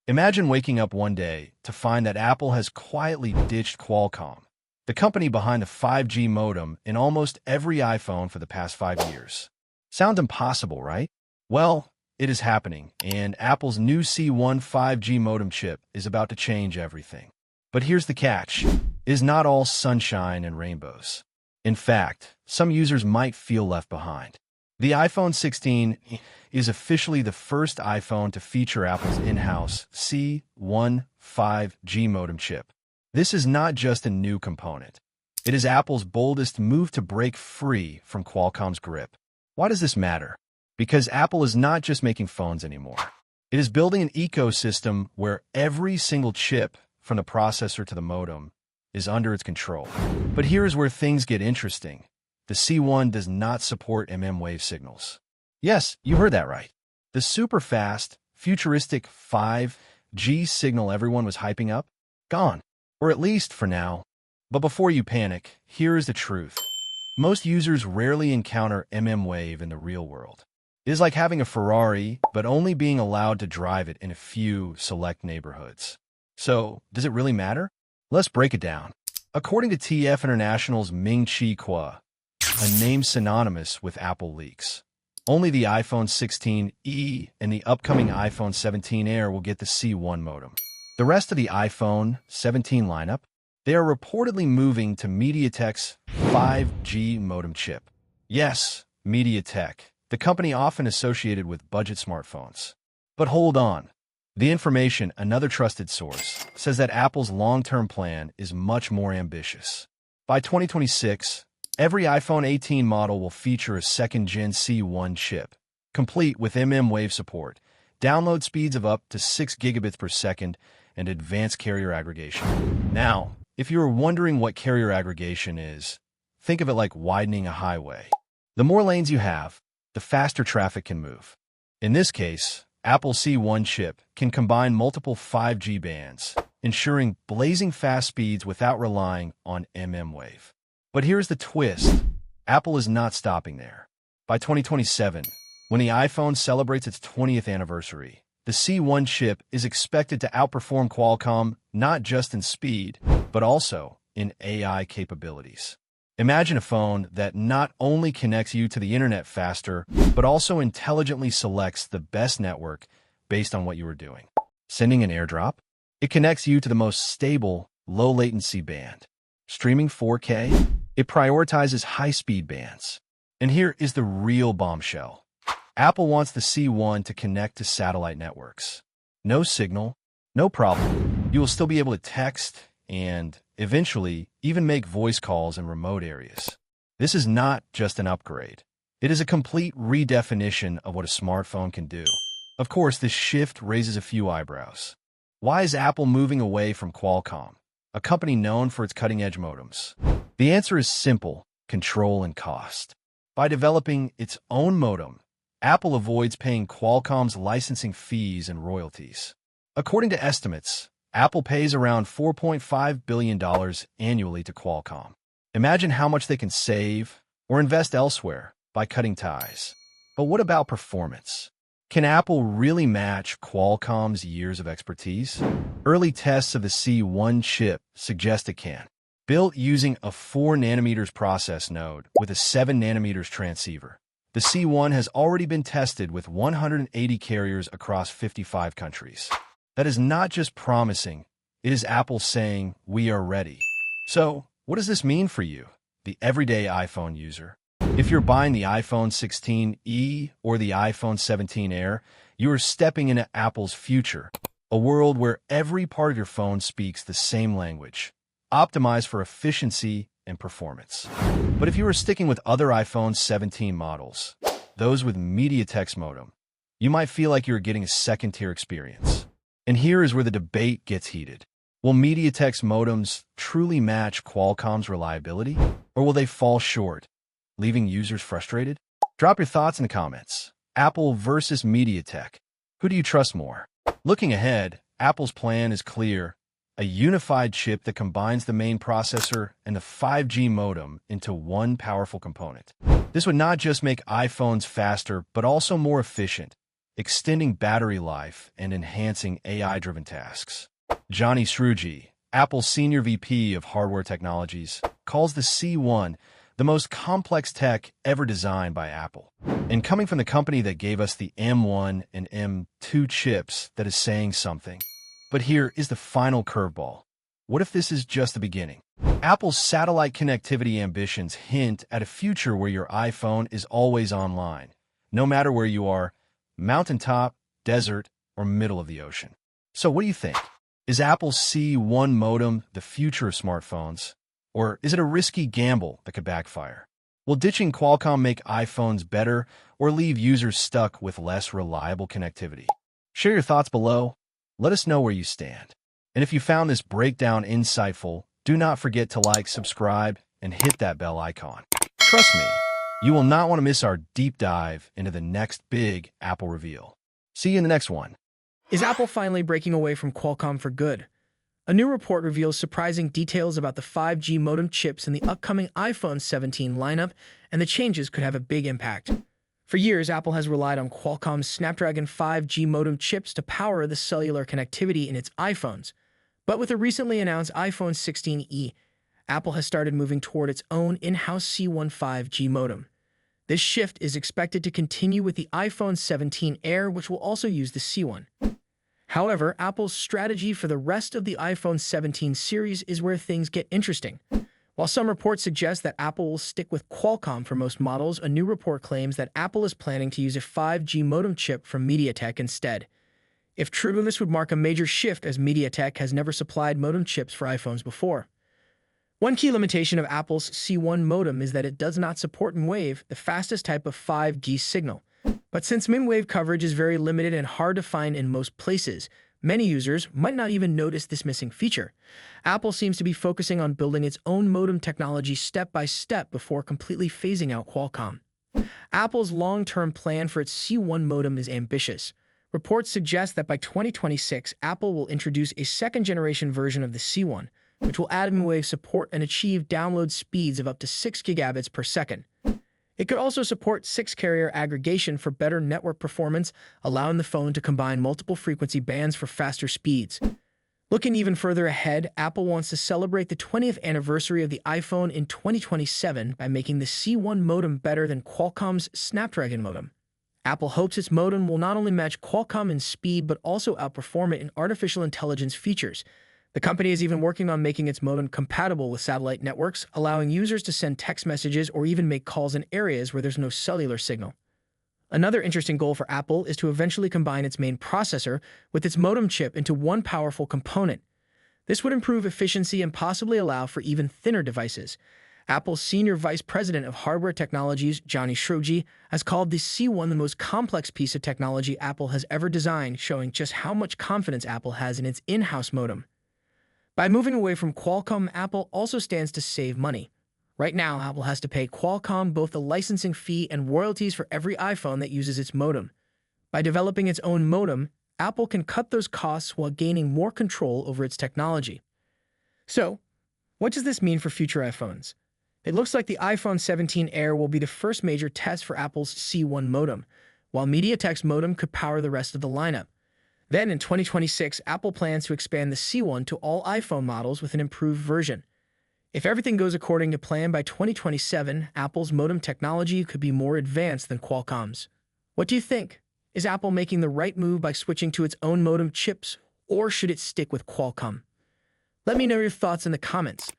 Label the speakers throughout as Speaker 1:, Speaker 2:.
Speaker 1: Imagine waking up one day to find that Apple has quietly ditched Qualcomm, the company behind the 5G modem in almost every iPhone for the past 5 years. Sounds impossible, right? Well, it is happening, and Apple's new C1 5G modem chip is about to change everything. But here's the catch. It is not all sunshine and rainbows. In fact, some users might feel left behind. The iPhone 16 is officially the first iPhone to feature Apple's in-house C1 5G modem chip. This is not just a new component. It is Apple's boldest move to break free from Qualcomm's grip. Why does this matter? Because Apple is not just making phones anymore. It is building an ecosystem where every single chip, from the processor to the modem, is under its control. But here's where things get interesting. The C1 does not support wave signals. Yes, you heard that right. The super-fast, futuristic 5G signal everyone was hyping up? Gone. Or at least for now. But before you panic, here is the truth. Most users rarely encounter wave in the real world. It is like having a Ferrari, but only being allowed to drive it in a few select neighborhoods. So, does it really matter? Let's break it down. According to TF International's Ming-Chi Kuo, a name synonymous with Apple leaks, only the iPhone 16e and the upcoming iPhone 17 Air will get the C1 modem. The rest of the iPhone 17 lineup, they are reportedly moving to MediaTek's 5G modem chip. Yes, MediaTek, the company often associated with budget smartphones. But hold on. The information, another trusted source, says that Apple's long-term plan is much more ambitious. By 2026, every iPhone 18 model will feature a second-gen C1 chip, complete with wave support, download speeds of up to 6 gigabits per second, and advanced carrier aggregation. Now, if you are wondering what carrier aggregation is, think of it like widening a highway. The more lanes you have, the faster traffic can move. In this case, Apple's C1 chip can combine multiple 5G bands, ensuring blazing fast speeds without relying on wave. But here's the twist. Apple is not stopping there. By 2027, when the iPhone celebrates its 20th anniversary, the C1 chip is expected to outperform Qualcomm not just in speed, but also in AI capabilities. Imagine a phone that not only connects you to the internet faster, but also intelligently selects the best network based on what you are doing. Sending an airdrop? It connects you to the most stable, low-latency band. Streaming 4K? It prioritizes high-speed bands. And here is the real bombshell. Apple wants the C1 to connect to satellite networks. No signal, no problem. You will still be able to text and, eventually, even make voice calls in remote areas. This is not just an upgrade. It is a complete redefinition of what a smartphone can do. Of course, this shift raises a few eyebrows. Why is Apple moving away from Qualcomm, a company known for its cutting-edge modems? The answer is simple: control and cost. By developing its own modem, Apple avoids paying Qualcomm's licensing fees and royalties. According to estimates, Apple pays around $4.5 billion annually to Qualcomm. Imagine how much they can save or invest elsewhere by cutting ties. But what about performance? Can Apple really match Qualcomm's years of expertise? Early tests of the C1 chip suggest it can. Built using a 4nm process node with a 7nm transceiver, the C1 has already been tested with 180 carriers across 55 countries. That is not just promising, it is Apple saying, we are ready. So, what does this mean for you, the everyday iPhone user? If you're buying the iPhone 16e or the iPhone 17 Air, you are stepping into Apple's future, a world where every part of your phone speaks the same language, optimized for efficiency and performance. But if you are sticking with other iPhone 17 models, those with MediaTek's modem, you might feel like you're getting a second-tier experience. And here is where the debate gets heated. Will MediaTek's modems truly match Qualcomm's reliability, or will they fall short, leaving users frustrated? Drop your thoughts in the comments. Apple versus MediaTek. Who do you trust more? Looking ahead, Apple's plan is clear: a unified chip that combines the main processor and the 5G modem into one powerful component. This would not just make iPhones faster, but also more efficient, extending battery life and enhancing AI-driven tasks. Johnny Sruji, Apple's Senior VP of Hardware Technologies, calls the C1 the most complex tech ever designed by Apple. And coming from the company that gave us the M1 and M2 chips, that is saying something. But here is the final curveball. What if this is just the beginning? Apple's satellite connectivity ambitions hint at a future where your iPhone is always online, no matter where you are, mountaintop, desert, or middle of the ocean. So what do you think? Is Apple's C1 modem the future of smartphones? Or is it a risky gamble that could backfire? Will ditching Qualcomm make iPhones better or leave users stuck with less reliable connectivity? Share your thoughts below. Let us know where you stand. And if you found this breakdown insightful, do not forget to like, subscribe, and hit that bell icon. Trust me, you will not want to miss our deep dive into the next big Apple reveal. See you in the next one.
Speaker 2: Is Apple finally breaking away from Qualcomm for good? A new report reveals surprising details about the 5G modem chips in the upcoming iPhone 17 lineup, and the changes could have a big impact. For years, Apple has relied on Qualcomm's Snapdragon 5G modem chips to power the cellular connectivity in its iPhones. But with the recently announced iPhone 16e, Apple has started moving toward its own in-house C1 5G modem. This shift is expected to continue with the iPhone 17 Air, which will also use the C1. However, Apple's strategy for the rest of the iPhone 17 series is where things get interesting. While some reports suggest that Apple will stick with Qualcomm for most models, a new report claims that Apple is planning to use a 5G modem chip from MediaTek instead. If true, this would mark a major shift as MediaTek has never supplied modem chips for iPhones before. One key limitation of Apple's C1 modem is that it does not support mmWave, the fastest type of 5G signal. But since mmWave coverage is very limited and hard to find in most places, many users might not even notice this missing feature. Apple seems to be focusing on building its own modem technology step by step before completely phasing out Qualcomm. Apple's long-term plan for its C1 modem is ambitious. Reports suggest that by 2026, Apple will introduce a second-generation version of the C1, which will add mmWave support and achieve download speeds of up to 6 gigabits per second. It could also support 6-carrier aggregation for better network performance, allowing the phone to combine multiple frequency bands for faster speeds. Looking even further ahead, Apple wants to celebrate the 20th anniversary of the iPhone in 2027 by making the C1 modem better than Qualcomm's Snapdragon modem. Apple hopes its modem will not only match Qualcomm in speed but also outperform it in artificial intelligence features. The company is even working on making its modem compatible with satellite networks, allowing users to send text messages or even make calls in areas where there's no cellular signal. Another interesting goal for Apple is to eventually combine its main processor with its modem chip into one powerful component. This would improve efficiency and possibly allow for even thinner devices. Apple's Senior Vice President of Hardware Technologies, Johnny Sruji, has called the C1 the most complex piece of technology Apple has ever designed, showing just how much confidence Apple has in its in-house modem. By moving away from Qualcomm, Apple also stands to save money. Right now, Apple has to pay Qualcomm both the licensing fee and royalties for every iPhone that uses its modem. By developing its own modem, Apple can cut those costs while gaining more control over its technology. So, what does this mean for future iPhones? It looks like the iPhone 17 Air will be the first major test for Apple's C1 modem, while MediaTek's modem could power the rest of the lineup. Then in 2026, Apple plans to expand the C1 to all iPhone models with an improved version. If everything goes according to plan, by 2027, Apple's modem technology could be more advanced than Qualcomm's. What do you think? Is Apple making the right move by switching to its own modem chips, or should it stick with Qualcomm? Let me know your thoughts in the comments.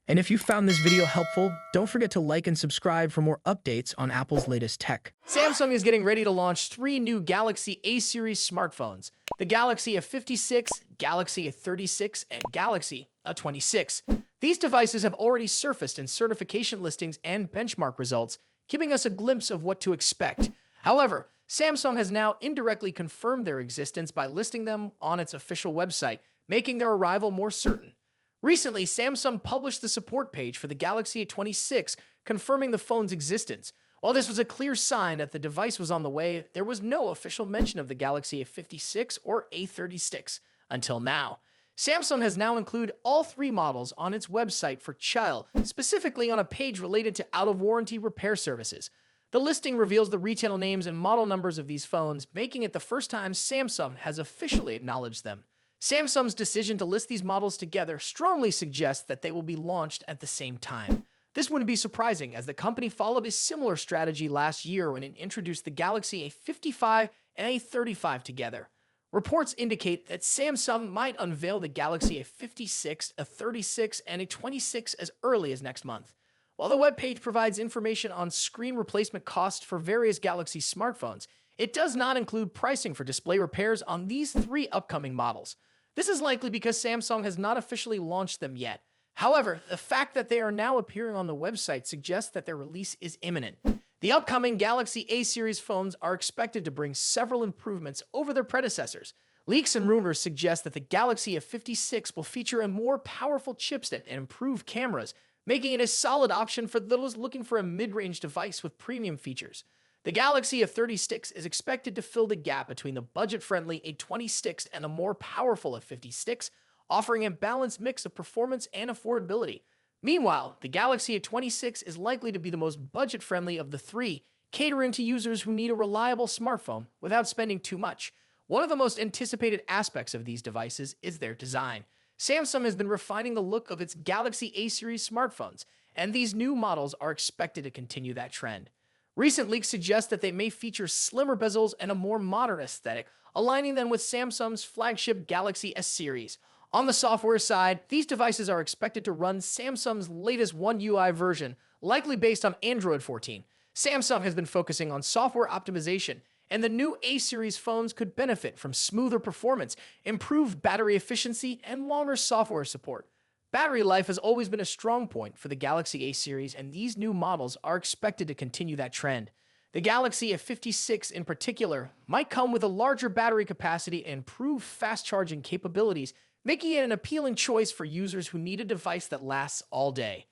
Speaker 2: And if you found this video helpful, don't forget to like and subscribe for more updates on Apple's latest tech.
Speaker 3: Samsung is getting ready to launch 3 new Galaxy A series smartphones: the Galaxy A56, Galaxy A36, and Galaxy A26. These devices have already surfaced in certification listings and benchmark results, giving us a glimpse of what to expect. However, Samsung has now indirectly confirmed their existence by listing them on its official website, making their arrival more certain. Recently, Samsung published the support page for the Galaxy A26, confirming the phone's existence. While this was a clear sign that the device was on the way, there was no official mention of the Galaxy A56 or A36 until now. Samsung has now included all 3 models on its website for trial, specifically on a page related to out-of-warranty repair services. The listing reveals the retail names and model numbers of these phones, making it the first time Samsung has officially acknowledged them. Samsung's decision to list these models together strongly suggests that they will be launched at the same time. This wouldn't be surprising, as the company followed a similar strategy last year when it introduced the Galaxy A55 and A35 together. Reports indicate that Samsung might unveil the Galaxy A56, A36, and A26 as early as next month. While the webpage provides information on screen replacement costs for various Galaxy smartphones, it does not include pricing for display repairs on these three upcoming models. This is likely because Samsung has not officially launched them yet. However, the fact that they are now appearing on the website suggests that their release is imminent. The upcoming Galaxy A series phones are expected to bring several improvements over their predecessors. Leaks and rumors suggest that the Galaxy A56 will feature a more powerful chipset and improved cameras, making it a solid option for those looking for a mid-range device with premium features. The Galaxy A36 is expected to fill the gap between the budget-friendly A26 and a more powerful A56, offering a balanced mix of performance and affordability. Meanwhile, the Galaxy A26 is likely to be the most budget-friendly of the three, catering to users who need a reliable smartphone without spending too much. One of the most anticipated aspects of these devices is their design. Samsung has been refining the look of its Galaxy A series smartphones, and these new models are expected to continue that trend. Recent leaks suggest that they may feature slimmer bezels and a more modern aesthetic, aligning them with Samsung's flagship Galaxy S series. On the software side, these devices are expected to run Samsung's latest One UI version, likely based on Android 14. Samsung has been focusing on software optimization, and the new A series phones could benefit from smoother performance, improved battery efficiency, and longer software support. Battery life has always been a strong point for the Galaxy A series, and these new models are expected to continue that trend. The Galaxy A56 in particular might come with a larger battery capacity and improved fast charging capabilities, making it an appealing choice for users who need a device that lasts all day.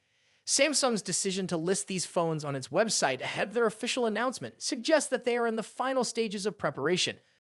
Speaker 3: Samsung's decision to list these phones on its website ahead of their official announcement suggests that they are in the final stages of preparation.